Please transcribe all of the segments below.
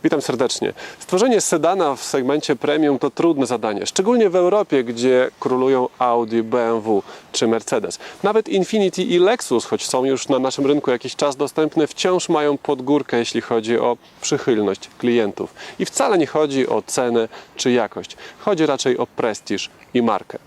Witam serdecznie. Stworzenie sedana w segmencie premium to trudne zadanie, szczególnie w Europie, gdzie królują Audi, BMW czy Mercedes. Nawet Infiniti i Lexus, choć są już na naszym rynku jakiś czas dostępne, wciąż mają podgórkę, jeśli chodzi o przychylność klientów. I wcale nie chodzi o cenę czy jakość. Chodzi raczej o prestiż i markę.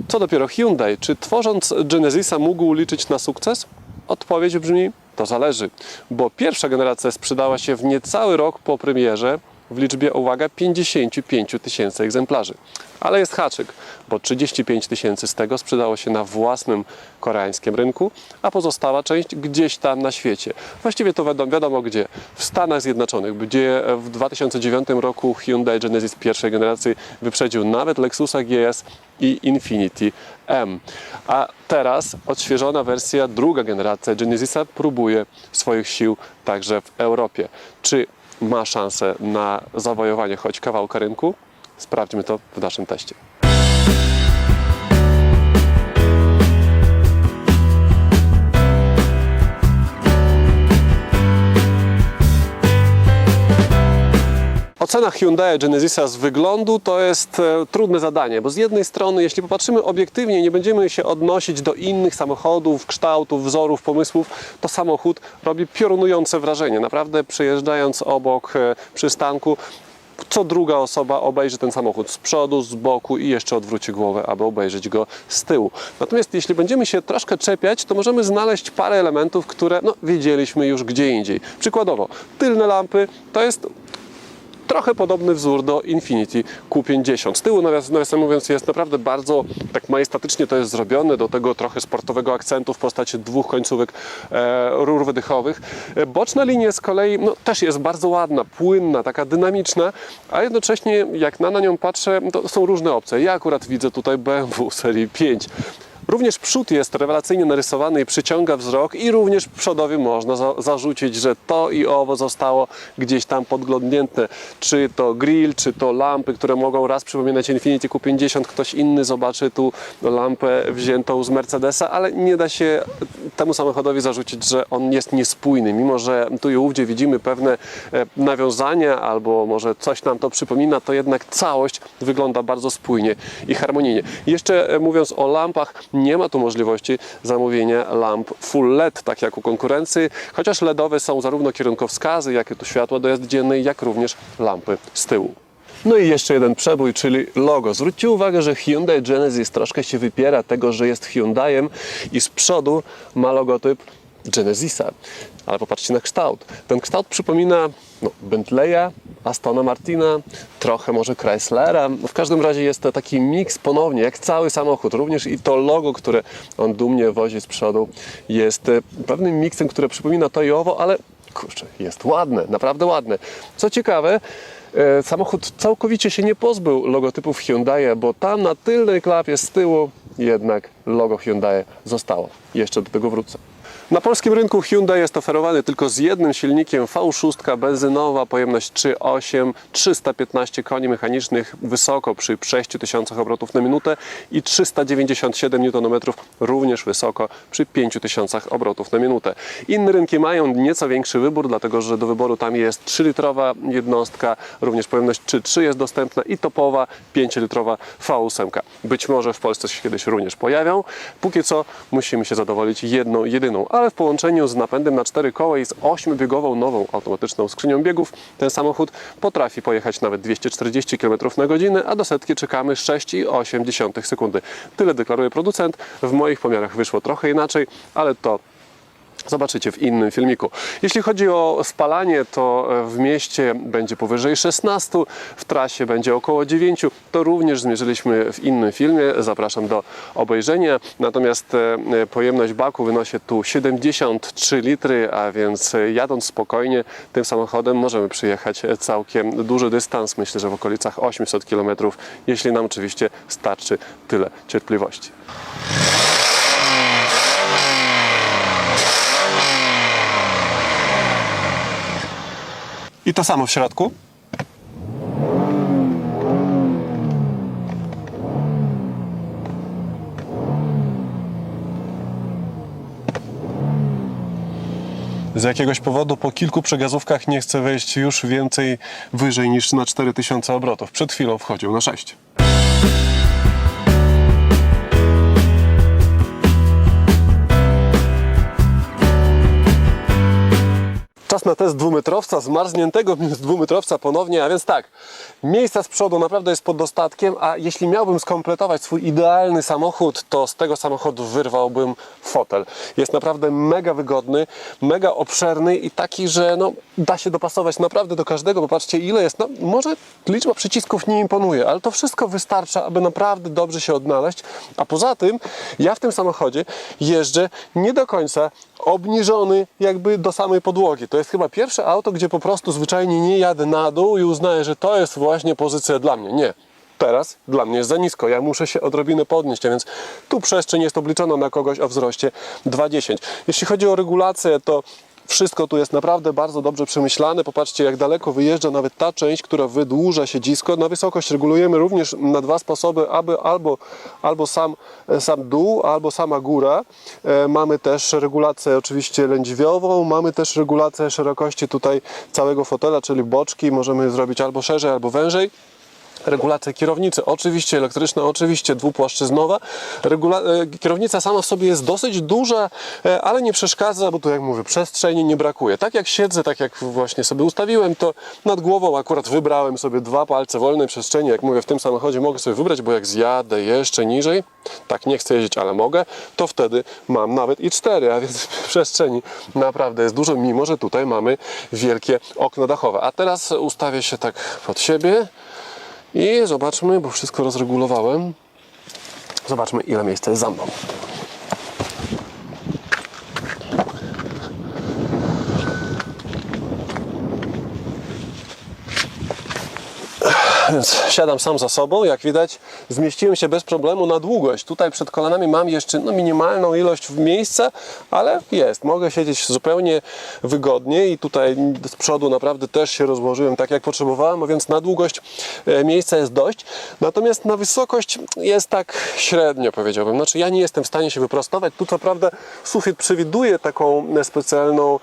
Co dopiero Hyundai, czy tworząc Genesisa mógł liczyć na sukces? Odpowiedź brzmi: to zależy, bo pierwsza generacja sprzedała się w niecały rok po premierze w liczbie, uwaga, 55 000 egzemplarzy. Ale jest haczyk, bo 35 000 z tego sprzedało się na własnym koreańskim rynku, a pozostała część gdzieś tam na świecie. Właściwie to wiadomo gdzie. W Stanach Zjednoczonych, gdzie w 2009 roku Hyundai Genesis pierwszej generacji wyprzedził nawet Lexusa GS i Infiniti M. A teraz odświeżona wersja, druga generacja Genesisa próbuje swoich sił także w Europie. Czy ma szansę na zawojowanie choć kawałka rynku? Sprawdźmy to w naszym teście. Ocena Hyundai Genesisa z wyglądu to jest trudne zadanie, bo z jednej strony, jeśli popatrzymy obiektywnie, nie będziemy się odnosić do innych samochodów, kształtów, wzorów, pomysłów, to samochód robi piorunujące wrażenie. Naprawdę przejeżdżając obok przystanku, co druga osoba obejrzy ten samochód z przodu, z boku i jeszcze odwróci głowę, aby obejrzeć go z tyłu. Natomiast jeśli będziemy się troszkę czepiać, to możemy znaleźć parę elementów, które widzieliśmy już gdzie indziej. Przykładowo, tylne lampy to jest trochę podobny wzór do Infiniti Q50. Z tyłu, nawiasem mówiąc, jest naprawdę bardzo tak majestatycznie to jest zrobione, do tego trochę sportowego akcentu w postaci dwóch końcówek rur wydechowych. Boczna linia z kolei też jest bardzo ładna, płynna, taka dynamiczna, a jednocześnie jak na nią patrzę, to są różne opcje. Ja akurat widzę tutaj BMW serii 5. Również przód jest rewelacyjnie narysowany i przyciąga wzrok, i również przodowi można zarzucić, że to i owo zostało gdzieś tam podglądnięte. Czy to grill, czy to lampy, które mogą raz przypominać Infiniti Q50, ktoś inny zobaczy tu lampę wziętą z Mercedesa, ale nie da się temu samochodowi zarzucić, że on jest niespójny, mimo że tu i ówdzie widzimy pewne nawiązania, albo może coś nam to przypomina, to jednak całość wygląda bardzo spójnie i harmonijnie. Jeszcze mówiąc o lampach, nie ma tu możliwości zamówienia lamp full LED, tak jak u konkurencji, chociaż LEDowe są zarówno kierunkowskazy, jak i tu światło do jazdy dziennej, jak również lampy z tyłu. No i jeszcze jeden przebój, czyli logo. Zwróćcie uwagę, że Hyundai Genesis troszkę się wypiera tego, że jest Hyundaiem i z przodu ma logotyp Genesisa. Ale popatrzcie na kształt. Ten kształt przypomina Bentleya, Astona Martina, trochę może Chryslera. W każdym razie jest to taki miks ponownie, jak cały samochód. Również i to logo, które on dumnie wozi z przodu, jest pewnym miksem, które przypomina to i owo, ale kurczę, jest ładne, naprawdę ładne. Co ciekawe, samochód całkowicie się nie pozbył logotypów Hyundai, bo tam na tylnej klapie z tyłu jednak logo Hyundai zostało. Jeszcze do tego wrócę. Na polskim rynku Hyundai jest oferowany tylko z jednym silnikiem V6 benzynowa, pojemność 3,8, 315 koni mechanicznych, wysoko przy 6000 obrotów na minutę i 397 Nm również wysoko przy 5000 obrotów na minutę. Inne rynki mają nieco większy wybór, dlatego że do wyboru tam jest 3-litrowa jednostka, również pojemność 3,3 jest dostępna i topowa 5-litrowa V8. Być może w Polsce się kiedyś również pojawią. Póki co musimy się zadowolić jedną, jedyną. Ale w połączeniu z napędem na 4 koła i z 8-biegową nową automatyczną skrzynią biegów ten samochód potrafi pojechać nawet 240 km/h, a do setki czekamy 6,8 sekundy. Tyle deklaruje producent. W moich pomiarach wyszło trochę inaczej, ale to zobaczycie w innym filmiku. Jeśli chodzi o spalanie, to w mieście będzie powyżej 16, w trasie będzie około 9. To również zmierzyliśmy w innym filmie, zapraszam do obejrzenia. Natomiast pojemność baku wynosi tu 73 litry, a więc jadąc spokojnie tym samochodem możemy przyjechać całkiem duży dystans, myślę, że w okolicach 800 km, jeśli nam oczywiście starczy tyle cierpliwości. I to samo w środku. Z jakiegoś powodu po kilku przegazówkach nie chce wejść już więcej wyżej niż na 4000 obrotów. Przed chwilą wchodził na 6. Czas na test dwumetrowca, zmarzniętego dwumetrowca ponownie, a więc tak, miejsca z przodu naprawdę jest pod dostatkiem, a jeśli miałbym skompletować swój idealny samochód, to z tego samochodu wyrwałbym fotel. Jest naprawdę mega wygodny, mega obszerny i taki, że no, da się dopasować naprawdę do każdego. Popatrzcie, ile jest, no może liczba przycisków nie imponuje, ale to wszystko wystarcza, aby naprawdę dobrze się odnaleźć, a poza tym ja w tym samochodzie jeżdżę nie do końca obniżony jakby do samej podłogi. To jest chyba pierwsze auto, gdzie po prostu zwyczajnie nie jadę na dół i uznaję, że to jest właśnie pozycja dla mnie. Nie. Teraz dla mnie jest za nisko. Ja muszę się odrobinę podnieść, a więc tu przestrzeń jest obliczona na kogoś o wzroście 2,10. Jeśli chodzi o regulację, to wszystko tu jest naprawdę bardzo dobrze przemyślane. Popatrzcie, jak daleko wyjeżdża nawet ta część, która wydłuża siedzisko. Na wysokość regulujemy również na dwa sposoby, albo sam dół, albo sama góra. Mamy też regulację oczywiście lędźwiową, mamy też regulację szerokości tutaj całego fotela, czyli boczki. Możemy zrobić albo szerzej, albo wężej. Regulacja kierownicy, oczywiście elektryczna, oczywiście dwupłaszczyznowa. Kierownica sama w sobie jest dosyć duża, ale nie przeszkadza, bo tu, jak mówię, przestrzeni nie brakuje. Tak jak siedzę, tak jak właśnie sobie ustawiłem, to nad głową akurat wybrałem sobie 2 palce wolnej przestrzeni. Jak mówię, w tym samochodzie mogę sobie wybrać, bo jak zjadę jeszcze niżej, tak nie chcę jeździć, ale mogę, to wtedy mam nawet i 4, a więc przestrzeni naprawdę jest dużo, mimo że tutaj mamy wielkie okno dachowe. A teraz ustawię się tak pod siebie. I zobaczmy, bo wszystko rozregulowałem. Zobaczmy, ile miejsca jest za mną. Więc siadam sam za sobą, jak widać zmieściłem się bez problemu na długość. Tutaj przed kolanami mam jeszcze minimalną ilość miejsca, ale jest. Mogę siedzieć zupełnie wygodnie i tutaj z przodu naprawdę też się rozłożyłem tak, jak potrzebowałem, a więc na długość miejsca jest dość. Natomiast na wysokość jest tak średnio, powiedziałbym. Znaczy ja nie jestem w stanie się wyprostować. Tu co prawda sufit przewiduje taką specjalną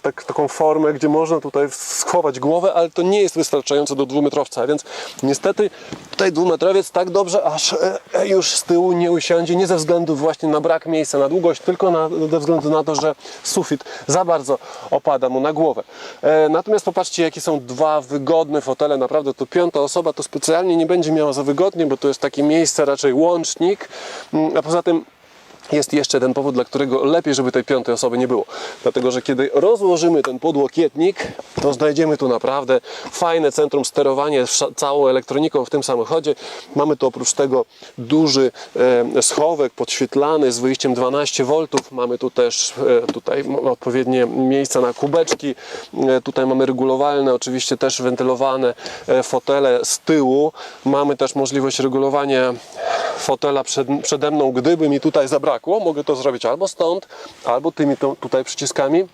taką formę, gdzie można tutaj schować głowę, ale to nie jest wystarczające do dwumetrowca, więc niestety tutaj dwumetrowiec tak dobrze aż już z tyłu nie usiądzie, nie ze względu właśnie na brak miejsca na długość, tylko ze względu na to, że sufit za bardzo opada mu na głowę. Natomiast popatrzcie, jakie są 2 wygodne fotele, naprawdę to 5. osoba to specjalnie nie będzie miała za wygodnie, bo to jest takie miejsce raczej łącznik, a poza tym jest jeszcze ten powód, dla którego lepiej, żeby tej 5. osoby nie było. Dlatego, że kiedy rozłożymy ten podłokietnik, to znajdziemy tu naprawdę fajne centrum sterowania całą elektroniką w tym samochodzie. Mamy tu oprócz tego duży schowek podświetlany z wyjściem 12 V. Mamy tu też odpowiednie miejsca na kubeczki. Tutaj mamy regulowalne, oczywiście też wentylowane fotele z tyłu. Mamy też możliwość regulowania fotela przede mną, gdyby mi tutaj zabrakło. Mogę to zrobić albo stąd, albo tymi tutaj przyciskami.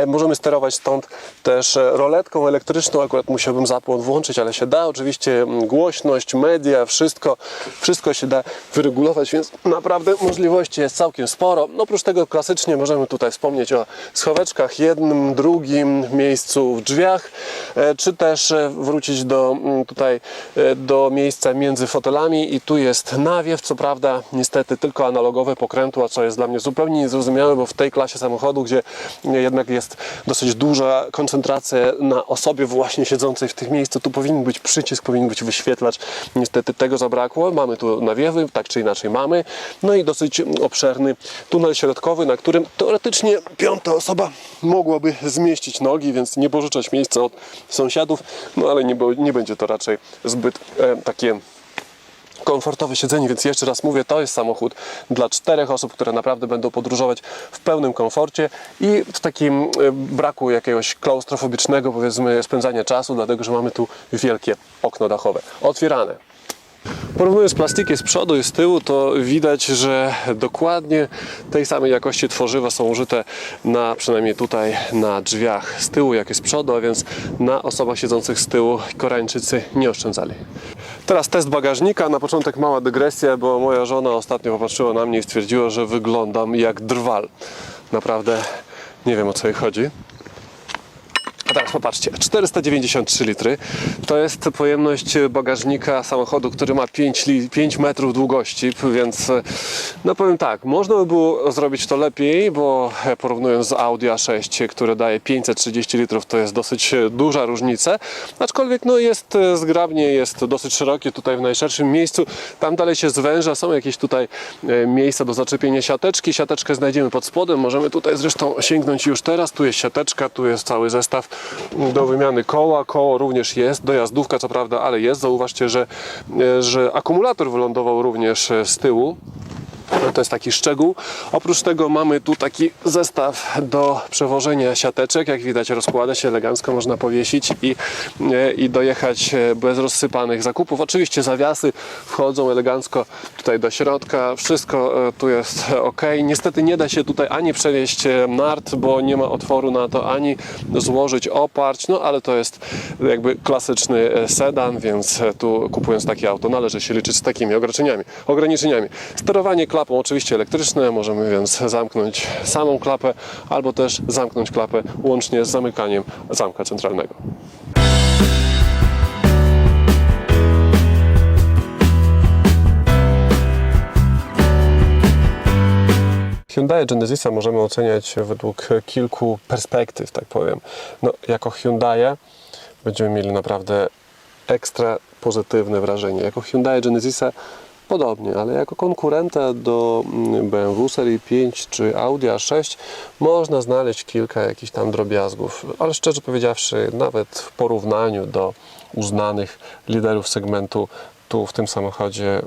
Możemy sterować stąd też roletką elektryczną, akurat musiałbym zapłon włączyć, ale się da. Oczywiście głośność, media, wszystko się da wyregulować, więc naprawdę możliwości jest całkiem sporo. Oprócz tego klasycznie możemy tutaj wspomnieć o schoweczkach, jednym, drugim miejscu w drzwiach, czy też wrócić do miejsca między fotelami i tu jest nawiew, co prawda niestety tylko analogowe pokrętła, co jest dla mnie zupełnie niezrozumiałe, bo w tej klasie samochodu, gdzie jednak jest dosyć duża koncentracja na osobie właśnie siedzącej w tych miejscach, tu powinien być przycisk, powinien być wyświetlacz. Niestety tego zabrakło. Mamy tu nawiewy, tak czy inaczej mamy. No i dosyć obszerny tunel środkowy, na którym teoretycznie 5. osoba mogłaby zmieścić nogi, więc nie pożyczać miejsca od sąsiadów, no ale nie będzie to raczej zbyt takie komfortowe siedzenie, więc jeszcze raz mówię, to jest samochód dla 4 osób, które naprawdę będą podróżować w pełnym komforcie i w takim braku jakiegoś klaustrofobicznego, powiedzmy, spędzania czasu, dlatego że mamy tu wielkie okno dachowe, otwierane. Porównując plastiki z przodu i z tyłu, to widać, że dokładnie tej samej jakości tworzywa są użyte przynajmniej tutaj na drzwiach z tyłu, jak i z przodu, a więc na osobach siedzących z tyłu Koreańczycy nie oszczędzali. Teraz test bagażnika. Na początek mała dygresja, bo moja żona ostatnio popatrzyła na mnie i stwierdziła, że wyglądam jak drwal. Naprawdę Nie wiem, o co jej chodzi. A teraz popatrzcie, 493 litry to jest pojemność bagażnika samochodu, który ma 5 metrów długości, więc no powiem tak, można by było zrobić to lepiej, bo porównując z Audi A6, które daje 530 litrów, to jest dosyć duża różnica, aczkolwiek no jest zgrabnie, jest dosyć szerokie tutaj w najszerszym miejscu, tam dalej się zwęża, są jakieś tutaj miejsca do zaczepienia siateczki, siateczkę znajdziemy pod spodem, możemy tutaj zresztą sięgnąć już teraz, tu jest siateczka, tu jest cały zestaw do wymiany koła, koło również jest, dojazdówka co prawda, ale jest. Zauważcie, że akumulator wylądował również z tyłu. To jest taki szczegół. Oprócz tego mamy tu taki zestaw do przewożenia siateczek. Jak widać, rozkłada się elegancko, można powiesić i dojechać bez rozsypanych zakupów. Oczywiście zawiasy wchodzą elegancko tutaj do środka. Wszystko tu jest ok. Niestety nie da się tutaj ani przenieść nart, bo nie ma otworu na to, ani złożyć oparć. No ale to jest jakby klasyczny sedan, więc tu kupując takie auto należy się liczyć z takimi ograniczeniami. Sterowanie klapą oczywiście elektryczne, możemy więc zamknąć samą klapę albo też zamknąć klapę łącznie z zamykaniem zamka centralnego. Hyundai Genesisa możemy oceniać według kilku perspektyw, tak powiem. No, jako Hyundai będziemy mieli naprawdę ekstra pozytywne wrażenie. Jako Hyundai Genesisa podobnie, ale jako konkurenta do BMW serii 5 czy Audi A6 można znaleźć kilka jakichś tam drobiazgów, ale szczerze powiedziawszy, nawet w porównaniu do uznanych liderów segmentu, tu w tym samochodzie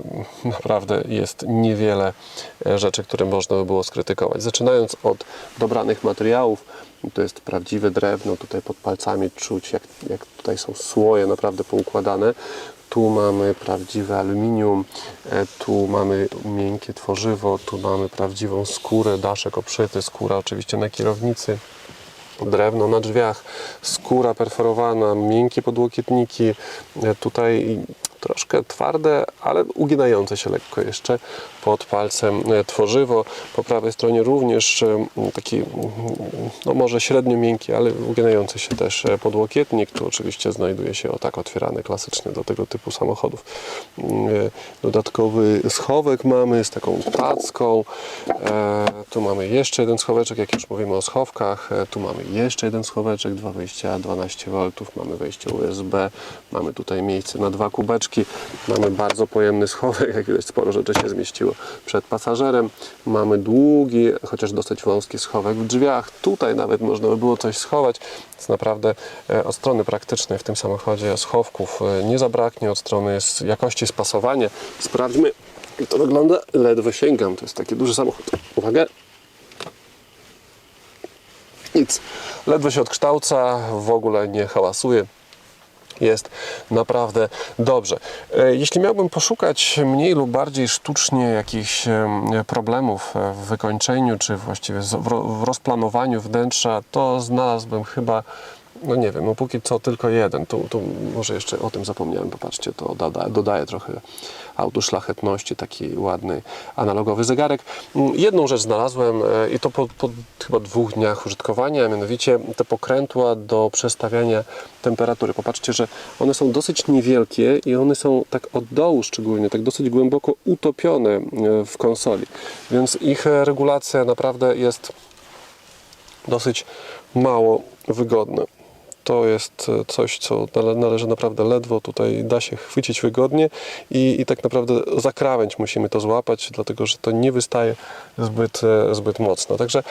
naprawdę jest niewiele rzeczy, które można by było skrytykować. Zaczynając od dobranych materiałów, to jest prawdziwe drewno, tutaj pod palcami czuć jak tutaj są słoje naprawdę poukładane. Tu mamy prawdziwe aluminium, tu mamy miękkie tworzywo, tu mamy prawdziwą skórę, daszek obszyty, skóra oczywiście na kierownicy, drewno na drzwiach, skóra perforowana, miękkie podłokietniki, tutaj troszkę twarde, ale uginające się lekko jeszcze pod palcem tworzywo. Po prawej stronie również taki, no może średnio miękki, ale uginający się też podłokietnik. Tu oczywiście znajduje się o tak otwierany, klasyczny do tego typu samochodów. Dodatkowy schowek mamy z taką tacką. Tu mamy jeszcze jeden schoweczek, jak już mówimy o schowkach. Tu mamy jeszcze jeden schoweczek, 2 wejścia, 12 V, mamy wejście USB, mamy tutaj miejsce na 2 kubeczki. Mamy bardzo pojemny schowek, jak widać sporo rzeczy się zmieściło przed pasażerem. Mamy długi, chociaż dosyć wąski schowek w drzwiach. Tutaj nawet można by było coś schować. Więc naprawdę od strony praktycznej w tym samochodzie schowków nie zabraknie, od strony jakości spasowania. Sprawdźmy, jak to wygląda. Ledwo sięgam, to jest taki duży samochód. Uwaga! Nic. Ledwo się odkształca, w ogóle nie hałasuje. Jest naprawdę dobrze. Jeśli miałbym poszukać mniej lub bardziej sztucznie jakichś problemów w wykończeniu, czy właściwie w rozplanowaniu wnętrza, to znalazłbym chyba, no nie wiem, no póki co tylko jeden. Tu może jeszcze o tym zapomniałem, popatrzcie, to dodaje trochę autu szlachetności, taki ładny analogowy zegarek. Jedną rzecz znalazłem i to po chyba 2 dniach użytkowania, mianowicie te pokrętła do przestawiania temperatury. Popatrzcie, że one są dosyć niewielkie i one są tak od dołu szczególnie, tak dosyć głęboko utopione w konsoli, więc ich regulacja naprawdę jest dosyć mało wygodna. To jest coś, co należy naprawdę ledwo, tutaj da się chwycić wygodnie i tak naprawdę za krawędź musimy to złapać, dlatego że to nie wystaje zbyt mocno. Także,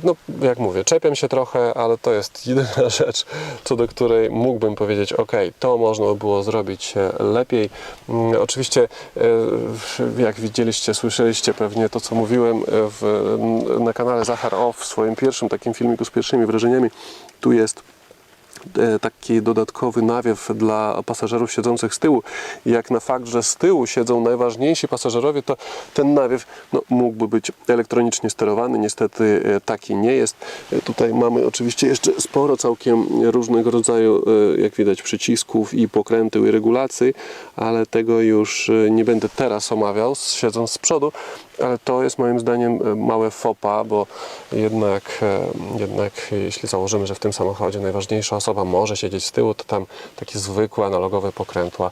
no, jak mówię, czepiam się trochę, ale to jest jedyna rzecz, co do której mógłbym powiedzieć, ok, to można by było zrobić lepiej. Oczywiście, jak widzieliście, słyszeliście pewnie to, co mówiłem na kanale Zachar Off w swoim pierwszym takim filmiku z pierwszymi wrażeniami, tu jest taki dodatkowy nawiew dla pasażerów siedzących z tyłu. Jak na fakt, że z tyłu siedzą najważniejsi pasażerowie, to ten nawiew mógłby być elektronicznie sterowany. Niestety taki nie jest. Tutaj mamy oczywiście jeszcze sporo całkiem różnego rodzaju, jak widać, przycisków i pokręteł i regulacji, ale tego już nie będę teraz omawiał, siedząc z przodu. ale to jest moim zdaniem małe faux pas, bo jednak jeśli założymy, że w tym samochodzie najważniejsza osoba może siedzieć z tyłu, to tam takie zwykłe analogowe pokrętła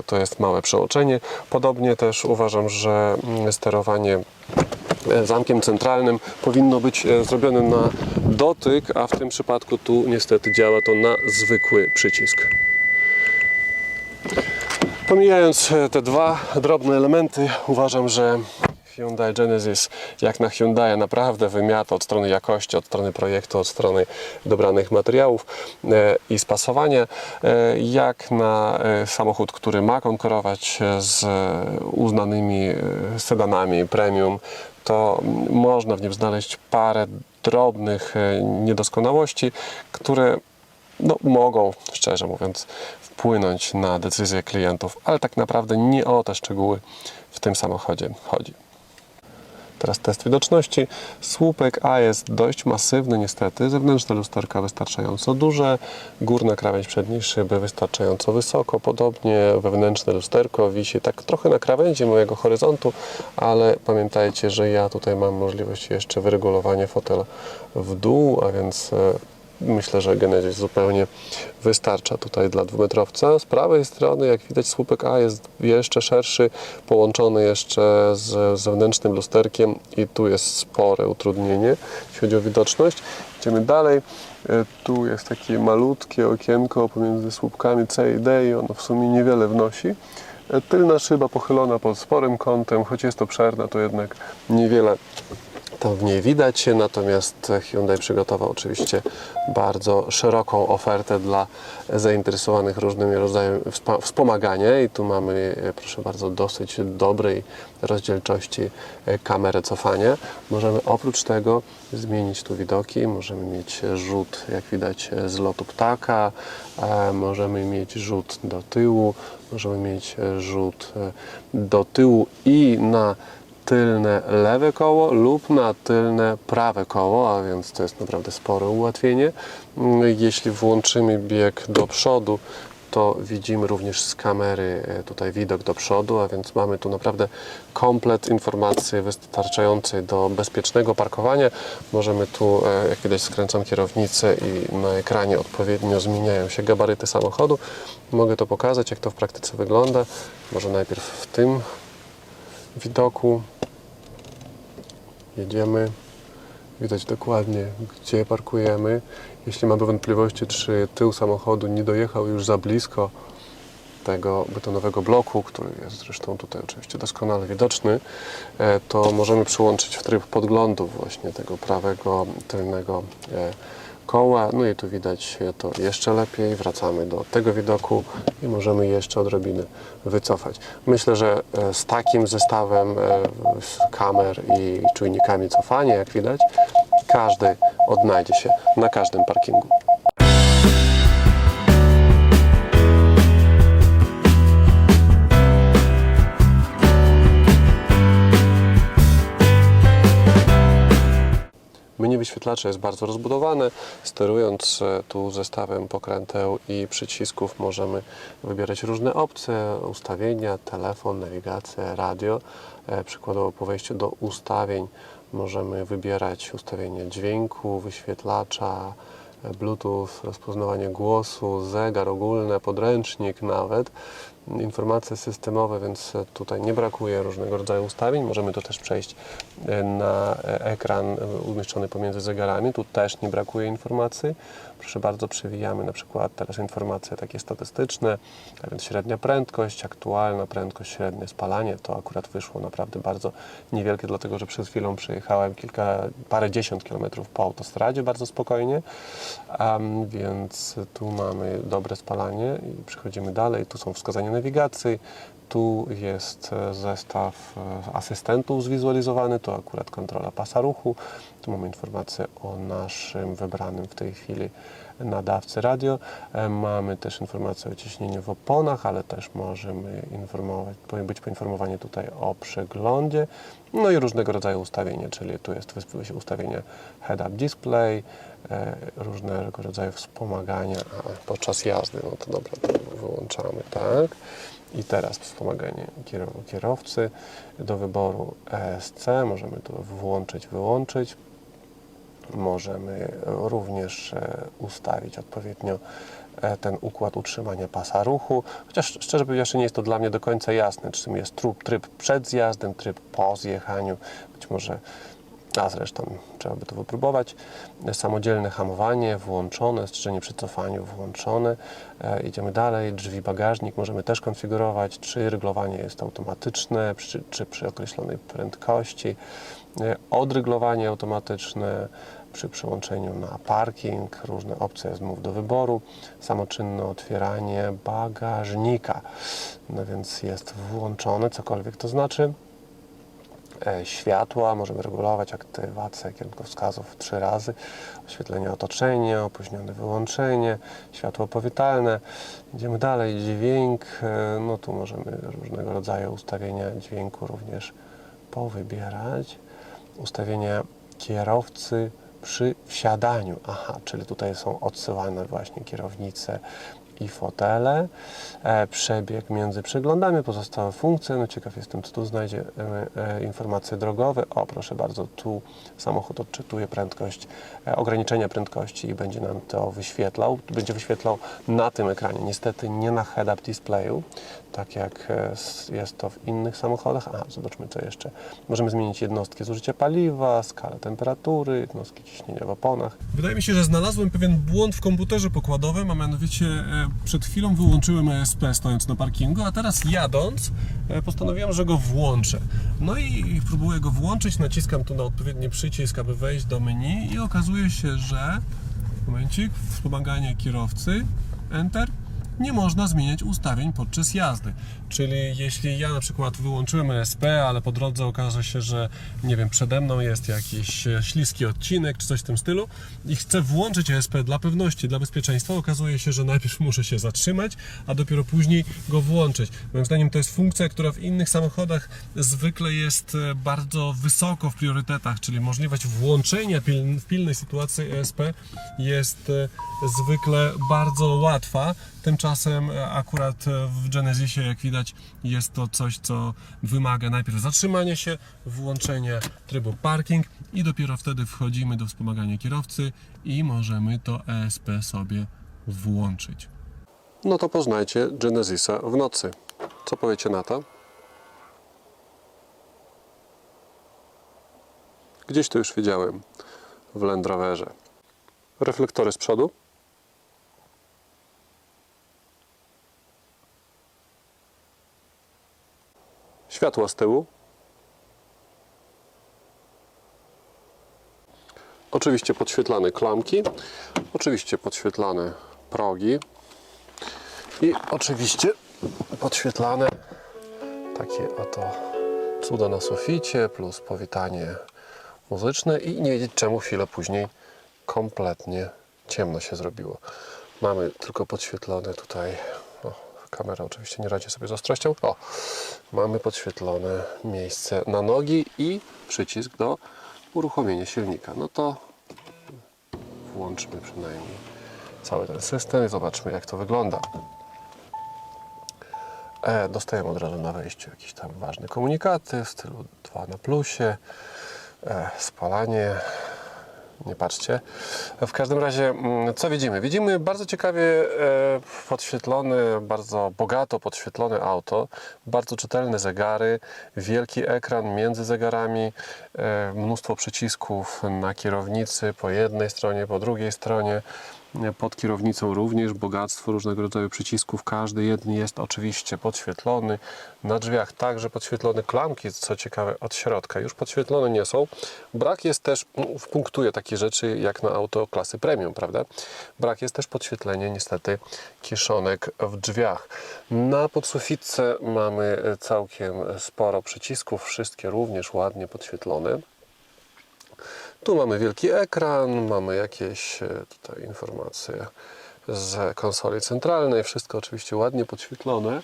to jest małe przeoczenie. Podobnie też uważam, że sterowanie zamkiem centralnym powinno być zrobione na dotyk, a w tym przypadku tu niestety działa to na zwykły przycisk. Pomijając te dwa drobne elementy, uważam, że Hyundai Genesis jak na Hyundai naprawdę wymiata od strony jakości, od strony projektu, od strony dobranych materiałów i spasowania, jak na samochód, który ma konkurować z uznanymi sedanami premium, to można w nim znaleźć parę drobnych niedoskonałości, które mogą, szczerze mówiąc, wpłynąć na decyzje klientów, ale tak naprawdę nie o te szczegóły w tym samochodzie chodzi. Teraz test widoczności. Słupek A jest dość masywny niestety, zewnętrzne lusterka wystarczająco duże, górna krawędź przedniej szyby wystarczająco wysoko, podobnie wewnętrzne lusterko wisi tak trochę na krawędzi mojego horyzontu, ale pamiętajcie, że ja tutaj mam możliwość jeszcze wyregulowania fotela w dół, a więc myślę, że Genesis zupełnie wystarcza tutaj dla dwumetrowca. Z prawej strony, jak widać, słupek A jest jeszcze szerszy, połączony jeszcze z zewnętrznym lusterkiem i tu jest spore utrudnienie, jeśli chodzi o widoczność. Idziemy dalej. Tu jest takie malutkie okienko pomiędzy słupkami C i D i ono w sumie niewiele wnosi. Tylna szyba pochylona pod sporym kątem, choć jest obszerna, to jednak niewiele tam w niej widać, natomiast Hyundai przygotował oczywiście bardzo szeroką ofertę dla zainteresowanych różnymi rodzajami wspomagania i tu mamy, proszę bardzo, dosyć dobrej rozdzielczości kamerę cofania. Możemy oprócz tego zmienić tu widoki, możemy mieć rzut, jak widać, z lotu ptaka, możemy mieć rzut do tyłu, możemy mieć rzut do tyłu i na tylne lewe koło lub na tylne prawe koło, a więc to jest naprawdę spore ułatwienie. Jeśli włączymy bieg do przodu, to widzimy również z kamery tutaj widok do przodu, a więc mamy tu naprawdę komplet informacji wystarczającej do bezpiecznego parkowania. Możemy tu, jak widać, skręcam kierownicę i na ekranie odpowiednio zmieniają się gabaryty samochodu. Mogę to pokazać, jak to w praktyce wygląda. Może najpierw w tym widoku jedziemy, widać dokładnie, gdzie parkujemy. Jeśli mamy wątpliwości, czy tył samochodu nie dojechał już za blisko tego betonowego bloku, który jest zresztą tutaj oczywiście doskonale widoczny, to możemy przyłączyć w tryb podglądu właśnie tego prawego tylnego koła. No i tu widać to jeszcze lepiej. Wracamy do tego widoku i możemy jeszcze odrobinę wycofać. Myślę, że z takim zestawem kamer i czujnikami cofania, jak widać, każdy odnajdzie się na każdym parkingu. Menu wyświetlacza jest bardzo rozbudowane. Sterując tu zestawem pokręteł i przycisków możemy wybierać różne opcje, ustawienia, telefon, nawigację, radio. Przykładowo po wejściu do ustawień możemy wybierać ustawienie dźwięku, wyświetlacza, Bluetooth, rozpoznawanie głosu, zegar ogólny, podręcznik nawet, informacje systemowe, więc tutaj nie brakuje różnego rodzaju ustawień. Możemy to też przejść na ekran umieszczony pomiędzy zegarami. Tu też nie brakuje informacji. Proszę bardzo, przewijamy na przykład teraz informacje takie statystyczne, a więc średnia prędkość, aktualna prędkość, średnie spalanie. To akurat wyszło naprawdę bardzo niewielkie, dlatego że przed chwilą przejechałem parędziesiąt kilometrów po autostradzie bardzo spokojnie, więc tu mamy dobre spalanie i przechodzimy dalej. Tu są wskazania nawigacji. Tu jest zestaw asystentów zwizualizowany, to akurat kontrola pasa ruchu. Tu mamy informację o naszym wybranym w tej chwili nadawcy radio. Mamy też informację o ciśnieniu w oponach, ale też możemy być poinformowani tutaj o przeglądzie. No i różnego rodzaju ustawienia, czyli tu jest ustawienie head-up display, różnego rodzaju wspomagania podczas jazdy. No to dobra, to wyłączamy, tak. I teraz wspomaganie kierowcy do wyboru ESC. Możemy tu włączyć, wyłączyć. Możemy również ustawić odpowiednio ten układ utrzymania pasa ruchu, chociaż szczerze powiedziawszy nie jest to dla mnie do końca jasne, czym jest tryb przed zjazdem, tryb po zjechaniu, być może, a zresztą trzeba by to wypróbować. Samodzielne hamowanie włączone, strzeżenie przy cofaniu włączone. Idziemy dalej, drzwi, bagażnik możemy też konfigurować, czy ryglowanie jest automatyczne, czy przy określonej prędkości, odryglowanie automatyczne, przy przyłączeniu na parking, różne opcje znów do wyboru, samoczynne otwieranie bagażnika, no więc jest włączone, cokolwiek to znaczy. Światła, możemy regulować aktywację kierunkowskazów 3 razy, oświetlenie otoczenia, opóźnione wyłączenie, światło powitalne. Idziemy dalej, dźwięk, no tu możemy różnego rodzaju ustawienia dźwięku również powybierać. Ustawienia kierowcy przy wsiadaniu, czyli tutaj są odsyłane właśnie kierownice i fotele, przebieg między przeglądami, pozostałe funkcje, no ciekaw jestem, co tu znajdzie, informacje drogowe, o proszę bardzo, tu samochód odczytuje prędkość, ograniczenia prędkości i będzie nam to wyświetlał, będzie wyświetlał na tym ekranie, niestety nie na head-up displayu, tak jak jest to w innych samochodach. Zobaczmy co jeszcze, możemy zmienić jednostki zużycia paliwa, skalę temperatury, jednostki ciśnienia w oponach. Wydaje mi się, że znalazłem pewien błąd w komputerze pokładowym, a mianowicie przed chwilą wyłączyłem ESP stojąc na parkingu, a teraz jadąc postanowiłem, że go włączę. No i próbuję go włączyć, naciskam tu na odpowiedni przycisk, aby wejść do menu i okazuje się, że momencik, wspomaganie kierowcy, Enter, nie można zmieniać ustawień podczas jazdy. Czyli jeśli ja na przykład wyłączyłem ESP, ale po drodze okaże się, że nie wiem, przede mną jest jakiś śliski odcinek czy coś w tym stylu i chcę włączyć ESP dla pewności, dla bezpieczeństwa, okazuje się, że najpierw muszę się zatrzymać, a dopiero później go włączyć. Moim zdaniem to jest funkcja, która w innych samochodach zwykle jest bardzo wysoko w priorytetach, czyli możliwość włączenia w pilnej sytuacji ESP jest zwykle bardzo łatwa. Tymczasem akurat w Genesisie, jak widać, jest to coś, co wymaga najpierw zatrzymania się, włączenia trybu parking i dopiero wtedy wchodzimy do wspomagania kierowcy i możemy to ESP sobie włączyć. No to poznajcie Genesisa w nocy. Co powiecie na to? Gdzieś to już widziałem w Land Roverze. Reflektory z przodu. Światła z tyłu. Oczywiście podświetlane klamki. Oczywiście podświetlane progi. I oczywiście podświetlane takie oto cuda na suficie, plus powitanie muzyczne i nie wiedzieć czemu chwilę później kompletnie ciemno się zrobiło. Mamy tylko podświetlone tutaj, kamera oczywiście nie radzi sobie z ostrością, mamy podświetlone miejsce na nogi i przycisk do uruchomienia silnika. No to włączmy przynajmniej cały ten system i zobaczmy jak to wygląda. Dostajemy od razu na wejściu jakieś tam ważne komunikaty w stylu 2 na plusie, spalanie, nie patrzcie. W każdym razie, co widzimy? Widzimy bardzo ciekawie podświetlone, bardzo bogato podświetlone auto, bardzo czytelne zegary, wielki ekran między zegarami, mnóstwo przycisków na kierownicy po jednej stronie, po drugiej stronie. Pod kierownicą również bogactwo różnego rodzaju przycisków, każdy jeden jest oczywiście podświetlony, na drzwiach także podświetlone, klamki, co ciekawe, od środka już podświetlone nie są. Brak jest też, punktuje takie rzeczy jak na auto klasy premium, prawda? Brak jest też podświetlenia niestety kieszonek w drzwiach. Na podsufitce mamy całkiem sporo przycisków, wszystkie również ładnie podświetlone. Tu mamy wielki ekran, mamy jakieś tutaj informacje z konsoli centralnej, wszystko oczywiście ładnie podświetlone,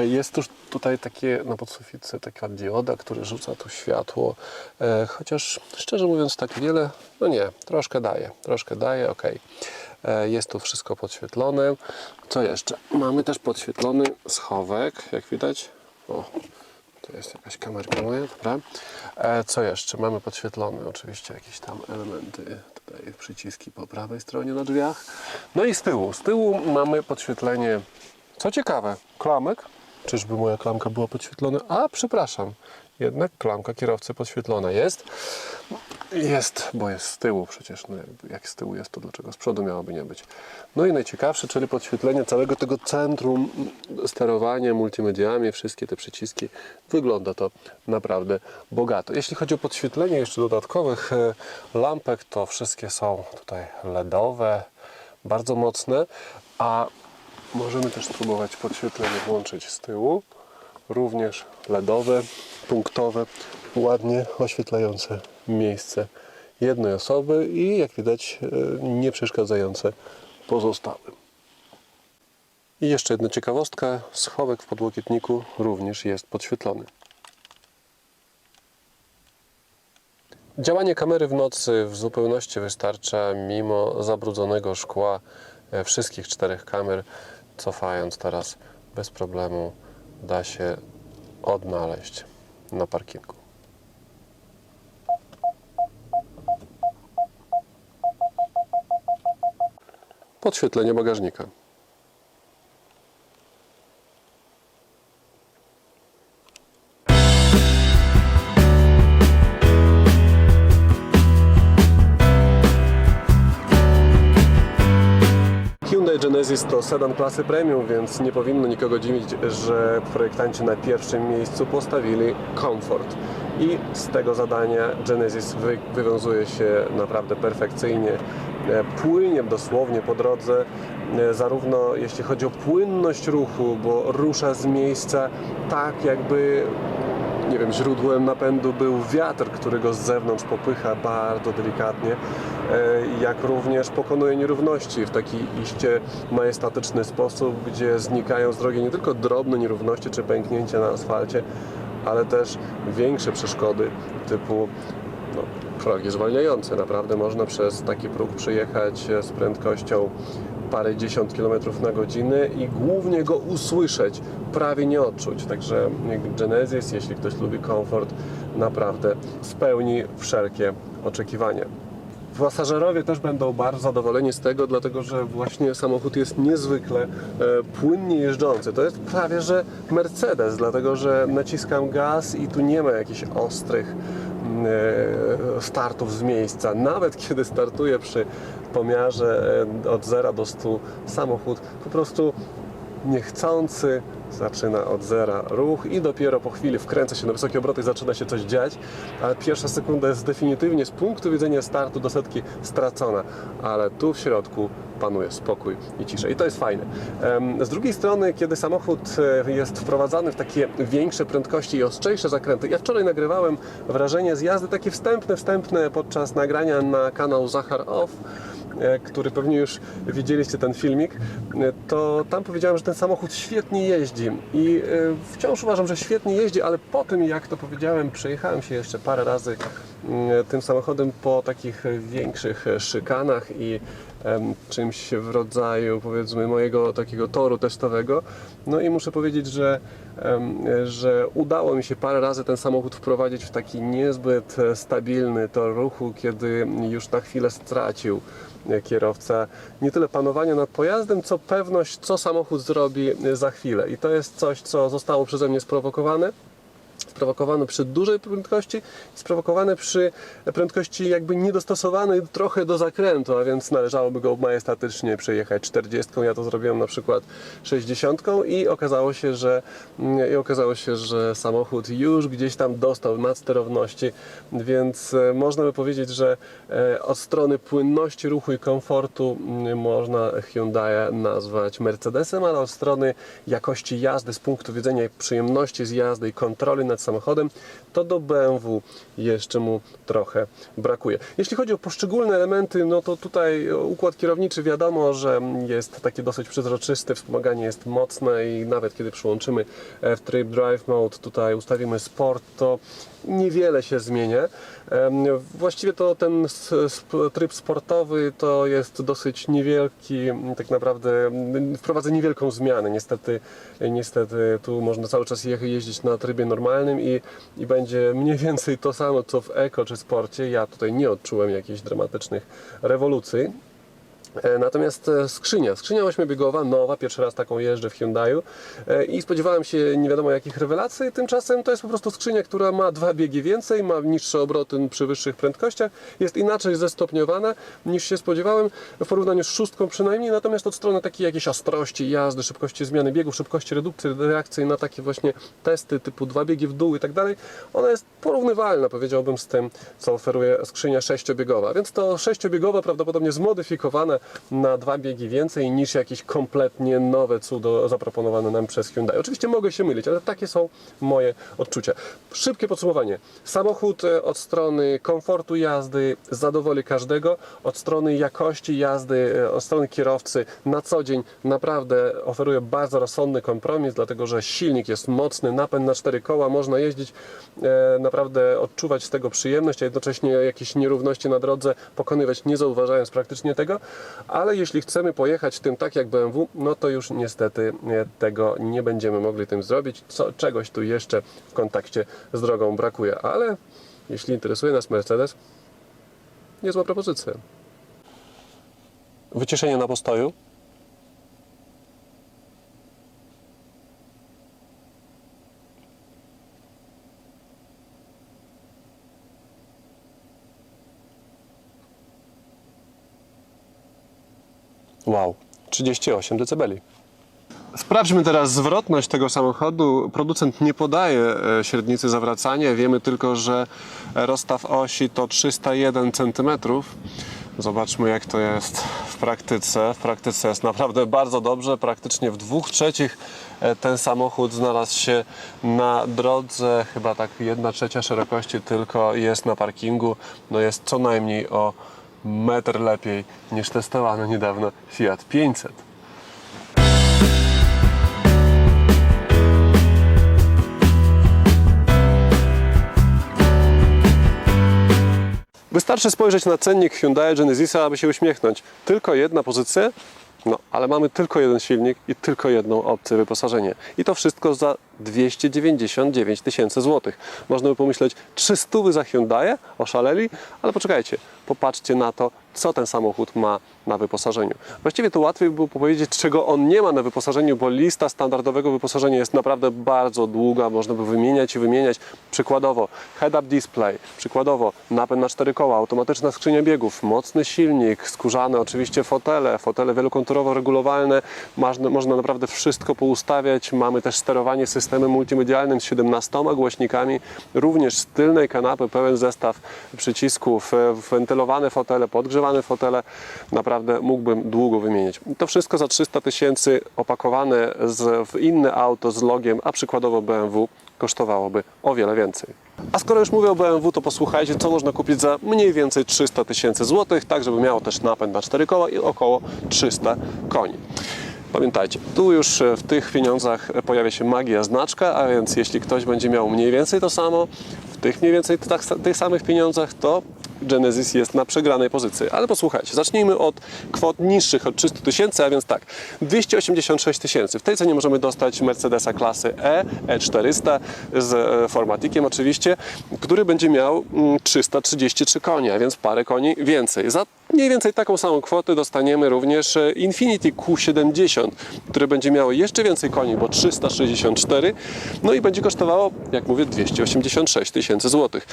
Jest tuż tutaj takie na podsuficie taka dioda, który rzuca tu światło, chociaż szczerze mówiąc tak wiele, no nie, troszkę daje, ok. Jest tu wszystko podświetlone. Co jeszcze? Mamy też podświetlony schowek, jak widać. O, to jest jakaś kamerka moja, dobra. Co jeszcze? Mamy podświetlone oczywiście jakieś tam elementy, tutaj przyciski po prawej stronie na drzwiach. No i z tyłu mamy podświetlenie, co ciekawe, klamek. Czyżby moja klamka była podświetlona? A, przepraszam, jednak klamka kierowcy podświetlona jest. Jest, bo jest z tyłu przecież, no jak z tyłu jest, to dlaczego z przodu miałoby nie być? No i najciekawsze, czyli podświetlenie całego tego centrum sterowania multimediami, wszystkie te przyciski. Wygląda to naprawdę bogato. Jeśli chodzi o podświetlenie jeszcze dodatkowych lampek, to wszystkie są tutaj LEDowe, bardzo mocne, a możemy też spróbować podświetlenie włączyć z tyłu. Również LEDowe, punktowe, ładnie oświetlające miejsce jednej osoby i jak widać nie przeszkadzające pozostałym. I jeszcze jedna ciekawostka, schowek w podłokietniku również jest podświetlony. Działanie kamery w nocy w zupełności wystarcza mimo zabrudzonego szkła wszystkich 4 kamer. Cofając teraz bez problemu da się odnaleźć na parkingu. Podświetlenie bagażnika. Hyundai Genesis to sedan klasy premium, więc nie powinno nikogo dziwić, że projektanci na pierwszym miejscu postawili komfort. I z tego zadania Genesis wywiązuje się naprawdę perfekcyjnie, płynie dosłownie po drodze, zarówno jeśli chodzi o płynność ruchu, bo rusza z miejsca tak jakby, nie wiem, źródłem napędu był wiatr, który go z zewnątrz popycha bardzo delikatnie, jak również pokonuje nierówności w taki iście majestatyczny sposób, gdzie znikają z drogi nie tylko drobne nierówności czy pęknięcia na asfalcie, ale też większe przeszkody typu progi zwalniające. Naprawdę można przez taki próg przejechać z prędkością parędziesiąt kilometrów na godzinę i głównie go usłyszeć, prawie nie odczuć. Także Genesis, jeśli ktoś lubi komfort, naprawdę spełni wszelkie oczekiwania. Pasażerowie też będą bardzo zadowoleni z tego, dlatego że właśnie samochód jest niezwykle płynnie jeżdżący. To jest prawie że Mercedes, dlatego że naciskam gaz i tu nie ma jakichś ostrych startów z miejsca. Nawet kiedy startuję przy pomiarze od 0 do 100, samochód po prostu niechcący zaczyna od zera ruch i dopiero po chwili wkręca się na wysokie obroty i zaczyna się coś dziać, ale pierwsza sekunda jest definitywnie z punktu widzenia startu do setki stracona, ale tu w środku panuje spokój i cisza i to jest fajne. Z drugiej strony, kiedy samochód jest wprowadzany w takie większe prędkości i ostrzejsze zakręty, ja wczoraj nagrywałem wrażenie z jazdy takie wstępne podczas nagrania na kanał Zachar Off, który pewnie już widzieliście ten filmik, to tam powiedziałem, że ten samochód świetnie jeździ i wciąż uważam, że świetnie jeździ, ale po tym, jak to powiedziałem, przejechałem się jeszcze parę razy tym samochodem po takich większych szykanach i czymś w rodzaju, powiedzmy, mojego takiego toru testowego. No i muszę powiedzieć, że udało mi się parę razy ten samochód wprowadzić w taki niezbyt stabilny tor ruchu, kiedy już na chwilę stracił kierowca nie tyle panowanie nad pojazdem, co pewność, co samochód zrobi za chwilę. I to jest coś, co zostało przeze mnie sprowokowane przy dużej prędkości, sprowokowane przy prędkości jakby niedostosowanej trochę do zakrętu, a więc należałoby go majestatycznie przejechać 40. Ja to zrobiłem na przykład 60 i okazało się, że samochód już gdzieś tam dostał nadsterowności, więc można by powiedzieć, że od strony płynności ruchu i komfortu można Hyundai nazwać Mercedesem, ale od strony jakości jazdy z punktu widzenia przyjemności z jazdy i kontroli nad samochodem, to do BMW jeszcze mu trochę brakuje. Jeśli chodzi o poszczególne elementy, no to tutaj układ kierowniczy wiadomo, że jest taki dosyć przezroczysty, wspomaganie jest mocne i nawet kiedy przyłączymy w tryb Drive Mode, tutaj ustawimy Sport, to niewiele się zmienia. Właściwie to ten tryb sportowy to jest dosyć niewielki, tak naprawdę wprowadza niewielką zmianę. Niestety tu można cały czas jeździć na trybie normalnym i będzie mniej więcej to samo co w Eco czy Sporcie. Ja tutaj nie odczułem jakichś dramatycznych rewolucji. Natomiast skrzynia 8-biegowa, nowa, pierwszy raz taką jeżdżę w Hyundaiu i spodziewałem się nie wiadomo jakich rewelacji, tymczasem to jest po prostu skrzynia, która ma 2 biegi więcej, ma niższe obroty przy wyższych prędkościach, jest inaczej zestopniowana niż się spodziewałem, w porównaniu z 6 przynajmniej, natomiast od strony takiej jakiejś ostrości jazdy, szybkości zmiany biegów, szybkości redukcji reakcji na takie właśnie testy typu 2 biegi w dół i tak dalej, ona jest porównywalna, powiedziałbym, z tym, co oferuje skrzynia 6-biegowa, więc to 6-biegowa prawdopodobnie zmodyfikowane na 2 biegi więcej niż jakieś kompletnie nowe cudo zaproponowane nam przez Hyundai. Oczywiście mogę się mylić, ale takie są moje odczucia. Szybkie podsumowanie. Samochód od strony komfortu jazdy zadowoli każdego, od strony jakości jazdy, od strony kierowcy na co dzień naprawdę oferuje bardzo rozsądny kompromis, dlatego że silnik jest mocny, napęd na 4 koła, można jeździć, naprawdę odczuwać z tego przyjemność, a jednocześnie jakieś nierówności na drodze pokonywać nie zauważając praktycznie tego. Ale jeśli chcemy pojechać tym tak jak BMW, no to już niestety tego nie będziemy mogli tym zrobić. Czegoś tu jeszcze w kontakcie z drogą brakuje, ale jeśli interesuje nas Mercedes, niezła propozycja. Wyciszenie na postoju. Wow, 38 dB. Sprawdźmy teraz zwrotność tego samochodu. Producent nie podaje średnicy zawracania. Wiemy tylko, że rozstaw osi to 301 cm. Zobaczmy, jak to jest w praktyce. W praktyce jest naprawdę bardzo dobrze. Praktycznie w 2/3 ten samochód znalazł się na drodze. Chyba tak 1/3 szerokości tylko jest na parkingu. No jest co najmniej o metr lepiej niż testowany niedawno Fiat 500. Wystarczy spojrzeć na cennik Hyundai Genesisa, aby się uśmiechnąć. Tylko jedna pozycja, no ale mamy tylko jeden silnik i tylko jedną opcję wyposażenia. I to wszystko za 299 tysięcy złotych. Można by pomyśleć, 300 za Hyundai? Oszaleli? Ale poczekajcie, popatrzcie na to, co ten samochód ma na wyposażeniu. Właściwie to łatwiej by było powiedzieć, czego on nie ma na wyposażeniu, bo lista standardowego wyposażenia jest naprawdę bardzo długa, można by wymieniać i wymieniać. Przykładowo head-up display, przykładowo napęd na 4 koła, automatyczna skrzynia biegów, mocny silnik, skórzane oczywiście fotele wielokonturowo regulowalne, można naprawdę wszystko poustawiać. Mamy też sterowanie systemem multimedialnym z 17 głośnikami, również z tylnej kanapy pełen zestaw przycisków, wentylowane fotele, podgrzewane fotele. Naprawdę mógłbym długo wymienić. To wszystko za 300 tysięcy opakowane w inne auto z logiem, a przykładowo BMW kosztowałoby o wiele więcej. A skoro już mówię o BMW, to posłuchajcie, co można kupić za mniej więcej 300 tysięcy złotych, tak żeby miało też napęd na 4 koła i około 300 koni. Pamiętajcie, tu już w tych pieniądzach pojawia się magia znaczka, a więc jeśli ktoś będzie miał mniej więcej to samo, w tych mniej więcej tych samych pieniądzach, to Genesis jest na przegranej pozycji. Ale posłuchajcie, zacznijmy od kwot niższych od 300 tysięcy, a więc tak, 286 tysięcy. W tej cenie możemy dostać Mercedesa klasy E, E400 z formatikiem oczywiście, który będzie miał 333 konie, a więc parę koni więcej. Za mniej więcej taką samą kwotę dostaniemy również Infiniti Q70, które będzie miało jeszcze więcej koni, bo 364, no i będzie kosztowało, jak mówię, 286 tysięcy złotych.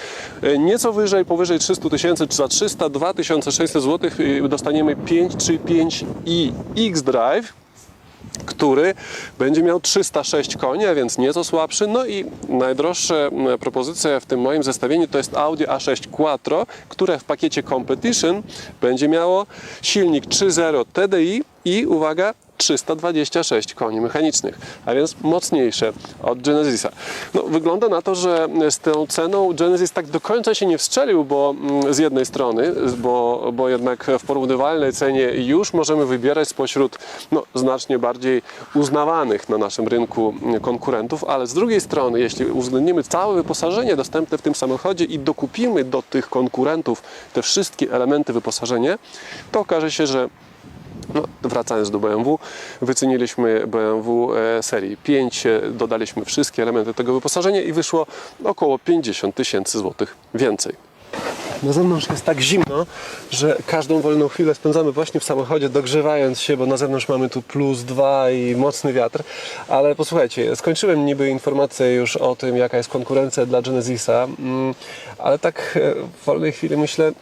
Nieco wyżej, powyżej 300 tysięcy, za 302 600 zł dostaniemy 535i X-Drive, który będzie miał 306 koni, a więc nieco słabszy. No i najdroższa propozycja w tym moim zestawieniu to jest Audi A6 Quattro, które w pakiecie Competition będzie miało silnik 3.0 TDI i uwaga, 326 koni mechanicznych, a więc mocniejsze od Genesisa. No, wygląda na to, że z tą ceną Genesis tak do końca się nie wstrzelił, bo z jednej strony, bo jednak w porównywalnej cenie już możemy wybierać spośród znacznie bardziej uznawanych na naszym rynku konkurentów, ale z drugiej strony, jeśli uwzględnimy całe wyposażenie dostępne w tym samochodzie i dokupimy do tych konkurentów te wszystkie elementy wyposażenia, to okaże się, że wracając do BMW, wyceniliśmy BMW serii 5, dodaliśmy wszystkie elementy tego wyposażenia i wyszło około 50 000 złotych więcej. Na zewnątrz jest tak zimno, że każdą wolną chwilę spędzamy właśnie w samochodzie, dogrzewając się, bo na zewnątrz mamy tu +2 i mocny wiatr. Ale posłuchajcie, skończyłem niby informację już o tym, jaka jest konkurencja dla Genesisa, ale tak w wolnej chwili myślę,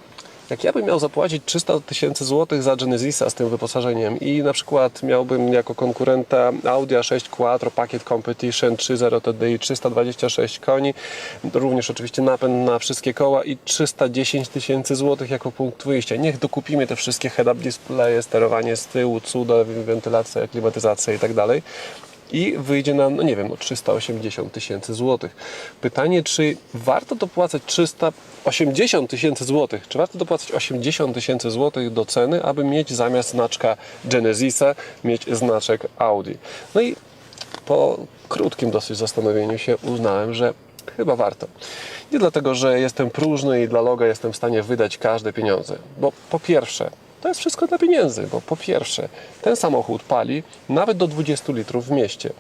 jak ja bym miał zapłacić 300 000 złotych za Genesisa z tym wyposażeniem i na przykład miałbym jako konkurenta Audi A6 Quattro Pakiet Competition 3.0 TDI 326 koni, również oczywiście napęd na wszystkie koła i 310 000 złotych jako punkt wyjścia. Niech dokupimy te wszystkie head-up displaye, sterowanie z tyłu, cuda, wentylacja, klimatyzacja i tak dalej. I wyjdzie nam, 380 000 złotych. Pytanie, czy warto dopłacać 380 000 złotych, czy warto dopłacać 80 000 złotych do ceny, aby mieć zamiast znaczka Genesisa, mieć znaczek Audi. No i po krótkim dosyć zastanowieniu się uznałem, że chyba warto. Nie dlatego, że jestem próżny i dla loga jestem w stanie wydać każde pieniądze, bo po pierwsze, to jest wszystko dla pieniędzy, bo po pierwsze, ten samochód pali nawet do 20 litrów w mieście.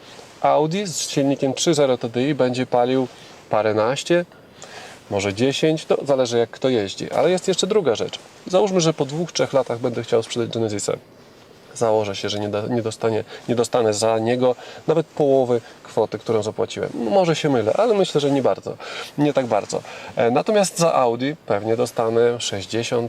Audi z silnikiem 3.0 TDI będzie palił paręnaście, może 10, zależy jak kto jeździ. Ale jest jeszcze druga rzecz. Załóżmy, że po 2-3 latach będę chciał sprzedać Genesisa. Założę się, że nie dostanę za niego nawet połowy kwoty, którą zapłaciłem. Może się mylę, ale myślę, że nie tak bardzo. Natomiast za Audi pewnie dostanę 60%,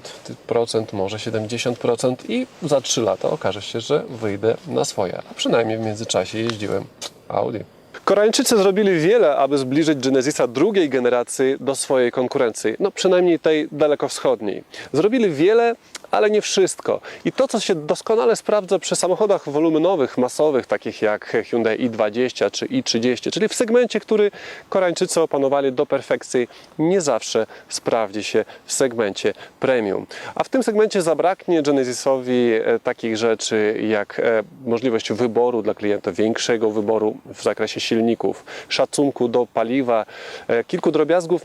może 70% i za 3 lata okaże się, że wyjdę na swoje. A przynajmniej w międzyczasie jeździłem Audi. Koreańczycy zrobili wiele, aby zbliżyć Genesisa drugiej generacji do swojej konkurencji, przynajmniej tej dalekowschodniej. Zrobili wiele, ale nie wszystko. I to, co się doskonale sprawdza przy samochodach wolumenowych, masowych, takich jak Hyundai i20 czy i30, czyli w segmencie, który Koreańczycy opanowali do perfekcji, nie zawsze sprawdzi się w segmencie premium. A w tym segmencie zabraknie Genesisowi takich rzeczy jak możliwość wyboru dla klienta, większego wyboru w zakresie silników, szacunku do paliwa, kilku drobiazgów,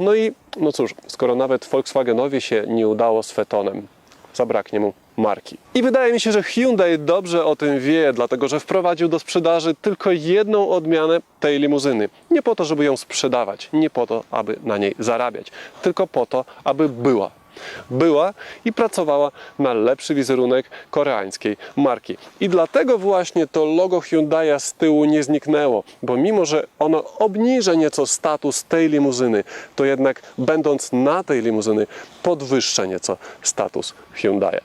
cóż, skoro nawet Volkswagenowi się nie udało z Phaetonem, zabraknie mu marki. I wydaje mi się, że Hyundai dobrze o tym wie, dlatego że wprowadził do sprzedaży tylko jedną odmianę tej limuzyny. Nie po to, żeby ją sprzedawać, nie po to, aby na niej zarabiać, tylko po to, aby była i pracowała na lepszy wizerunek koreańskiej marki. I dlatego właśnie to logo Hyundai'a z tyłu nie zniknęło, bo mimo, że ono obniża nieco status tej limuzyny, to jednak będąc na tej limuzyny podwyższa nieco status Hyundai'a.